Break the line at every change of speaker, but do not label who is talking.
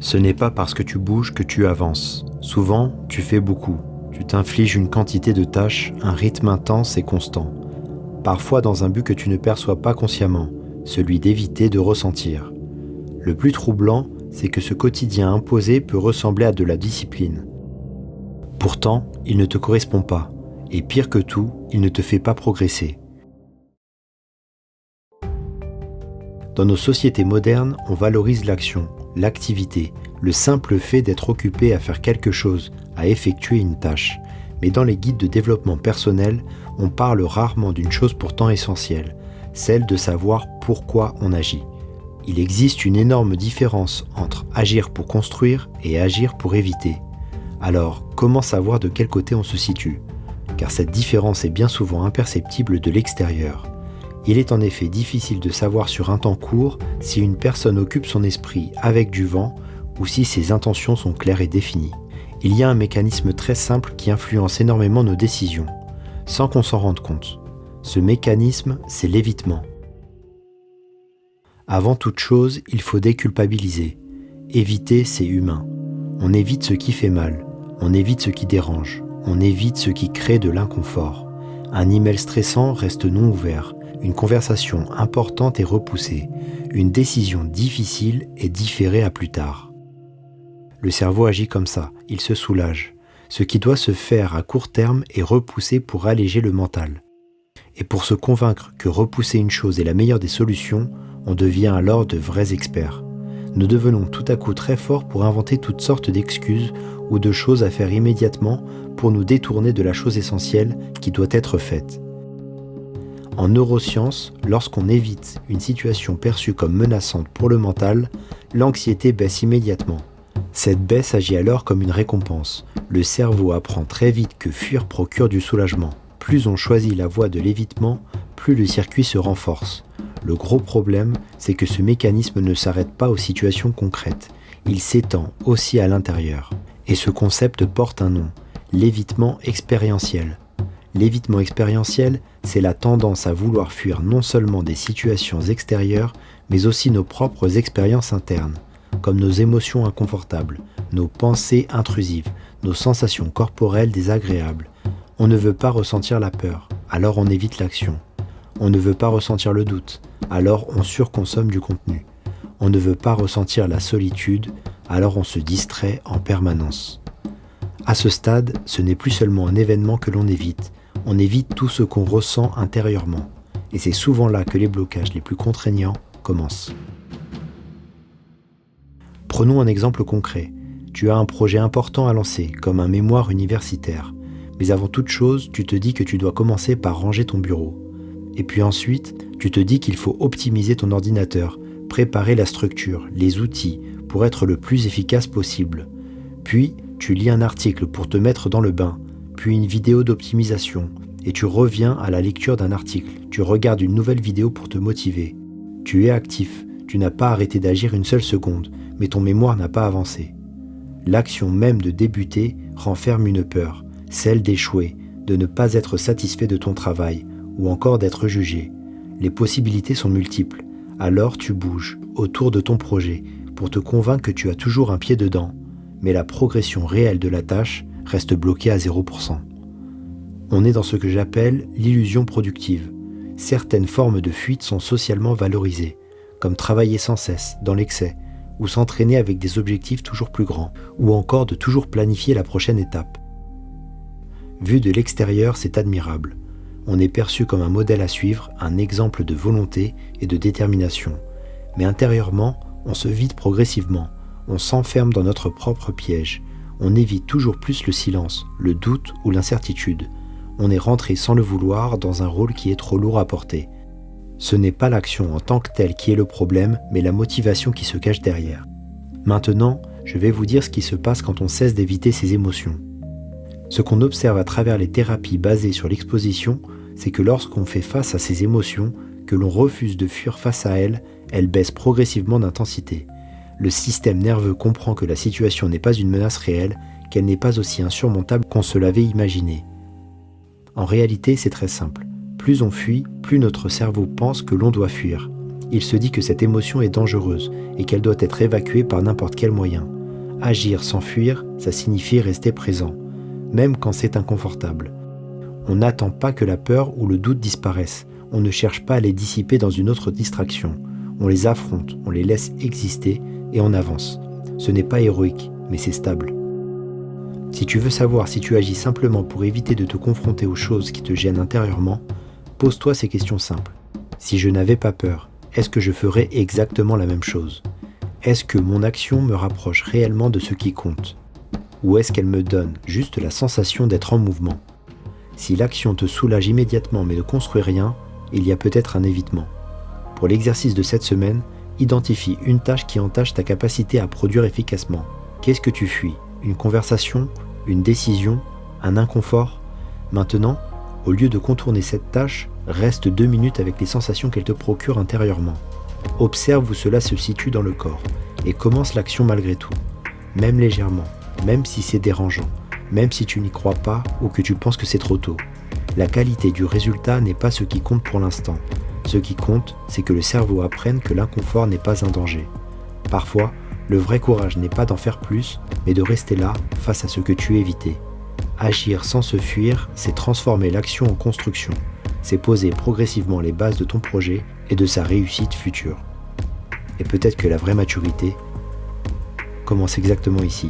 Ce n'est pas parce que tu bouges que tu avances. Souvent, tu fais beaucoup. Tu t'infliges une quantité de tâches, un rythme intense et constant. Parfois dans un but que tu ne perçois pas consciemment, celui d'éviter de ressentir. Le plus troublant, c'est que ce quotidien imposé peut ressembler à de la discipline. Pourtant, il ne te correspond pas. Et pire que tout, il ne te fait pas progresser. Dans nos sociétés modernes, on valorise l'action, l'activité, le simple fait d'être occupé à faire quelque chose, à effectuer une tâche. Mais dans les guides de développement personnel, on parle rarement d'une chose pourtant essentielle, celle de savoir pourquoi on agit. Il existe une énorme différence entre agir pour construire et agir pour éviter. Alors, comment savoir de quel côté on se situe ? Car cette différence est bien souvent imperceptible de l'extérieur. Il est en effet difficile de savoir sur un temps court si une personne occupe son esprit avec du vent ou si ses intentions sont claires et définies. Il y a un mécanisme très simple qui influence énormément nos décisions, sans qu'on s'en rende compte. Ce mécanisme, c'est l'évitement. Avant toute chose, il faut déculpabiliser. Éviter, c'est humain. On évite ce qui fait mal, on évite ce qui dérange, on évite ce qui crée de l'inconfort. Un email stressant reste non ouvert, une conversation importante est repoussée, une décision difficile est différée à plus tard. Le cerveau agit comme ça, il se soulage. Ce qui doit se faire à court terme est repoussé pour alléger le mental. Et pour se convaincre que repousser une chose est la meilleure des solutions, on devient alors de vrais experts. Nous devenons tout à coup très forts pour inventer toutes sortes d'excuses ou de choses à faire immédiatement pour nous détourner de la chose essentielle qui doit être faite. En neurosciences, lorsqu'on évite une situation perçue comme menaçante pour le mental, l'anxiété baisse immédiatement. Cette baisse agit alors comme une récompense. Le cerveau apprend très vite que fuir procure du soulagement. Plus on choisit la voie de l'évitement, plus le circuit se renforce. Le gros problème, c'est que ce mécanisme ne s'arrête pas aux situations concrètes. Il s'étend aussi à l'intérieur. Et ce concept porte un nom, l'évitement expérientiel. L'évitement expérientiel, c'est la tendance à vouloir fuir non seulement des situations extérieures, mais aussi nos propres expériences internes, comme nos émotions inconfortables, nos pensées intrusives, nos sensations corporelles désagréables. On ne veut pas ressentir la peur, alors on évite l'action. On ne veut pas ressentir le doute, alors on surconsomme du contenu. On ne veut pas ressentir la solitude, alors on se distrait en permanence. À ce stade, ce n'est plus seulement un événement que l'on évite, on évite tout ce qu'on ressent intérieurement. Et c'est souvent là que les blocages les plus contraignants commencent. Prenons un exemple concret. Tu as un projet important à lancer, comme un mémoire universitaire. Mais avant toute chose, tu te dis que tu dois commencer par ranger ton bureau. Et puis ensuite, tu te dis qu'il faut optimiser ton ordinateur, préparer la structure, les outils, pour être le plus efficace possible. Puis, tu lis un article pour te mettre dans le bain, puis une vidéo d'optimisation, et tu reviens à la lecture d'un article. Tu regardes une nouvelle vidéo pour te motiver. Tu es actif, tu n'as pas arrêté d'agir une seule seconde, mais ton mémoire n'a pas avancé. L'action même de débuter renferme une peur, celle d'échouer, de ne pas être satisfait de ton travail, ou encore d'être jugé. Les possibilités sont multiples, alors tu bouges autour de ton projet pour te convaincre que tu as toujours un pied dedans, mais la progression réelle de la tâche reste bloquée à 0%. On est dans ce que j'appelle l'illusion productive. Certaines formes de fuite sont socialement valorisées, comme travailler sans cesse, dans l'excès, ou s'entraîner avec des objectifs toujours plus grands, ou encore de toujours planifier la prochaine étape. Vu de l'extérieur, c'est admirable. On est perçu comme un modèle à suivre, un exemple de volonté et de détermination. Mais intérieurement, on se vide progressivement, on s'enferme dans notre propre piège, on évite toujours plus le silence, le doute ou l'incertitude. On est rentré sans le vouloir dans un rôle qui est trop lourd à porter. Ce n'est pas l'action en tant que telle qui est le problème, mais la motivation qui se cache derrière. Maintenant, je vais vous dire ce qui se passe quand on cesse d'éviter ses émotions. Ce qu'on observe à travers les thérapies basées sur l'exposition, c'est que lorsqu'on fait face à ses émotions, que l'on refuse de fuir face à elles, elles baissent progressivement d'intensité. Le système nerveux comprend que la situation n'est pas une menace réelle, qu'elle n'est pas aussi insurmontable qu'on se l'avait imaginé. En réalité, c'est très simple. Plus on fuit, plus notre cerveau pense que l'on doit fuir. Il se dit que cette émotion est dangereuse et qu'elle doit être évacuée par n'importe quel moyen. Agir sans fuir, ça signifie rester présent, même quand c'est inconfortable. On n'attend pas que la peur ou le doute disparaissent, on ne cherche pas à les dissiper dans une autre distraction. On les affronte, on les laisse exister et on avance. Ce n'est pas héroïque, mais c'est stable. Si tu veux savoir si tu agis simplement pour éviter de te confronter aux choses qui te gênent intérieurement, pose-toi ces questions simples. Si je n'avais pas peur, est-ce que je ferais exactement la même chose ? Est-ce que mon action me rapproche réellement de ce qui compte ? Ou est-ce qu'elle me donne juste la sensation d'être en mouvement ? Si l'action te soulage immédiatement mais ne construit rien, il y a peut-être un évitement. Pour l'exercice de cette semaine, identifie une tâche qui entache ta capacité à produire efficacement. Qu'est-ce que tu fuis ? Une conversation ? Une décision ? Un inconfort ? Maintenant, au lieu de contourner cette tâche, reste 2 minutes avec les sensations qu'elle te procure intérieurement. Observe où cela se situe dans le corps et commence l'action malgré tout, même légèrement, même si c'est dérangeant, même si tu n'y crois pas ou que tu penses que c'est trop tôt. La qualité du résultat n'est pas ce qui compte pour l'instant. Ce qui compte, c'est que le cerveau apprenne que l'inconfort n'est pas un danger. Parfois, le vrai courage n'est pas d'en faire plus, mais de rester là face à ce que tu évitais. Agir sans se fuir, c'est transformer l'action en construction. C'est poser progressivement les bases de ton projet et de sa réussite future. Et peut-être que la vraie maturité commence exactement ici.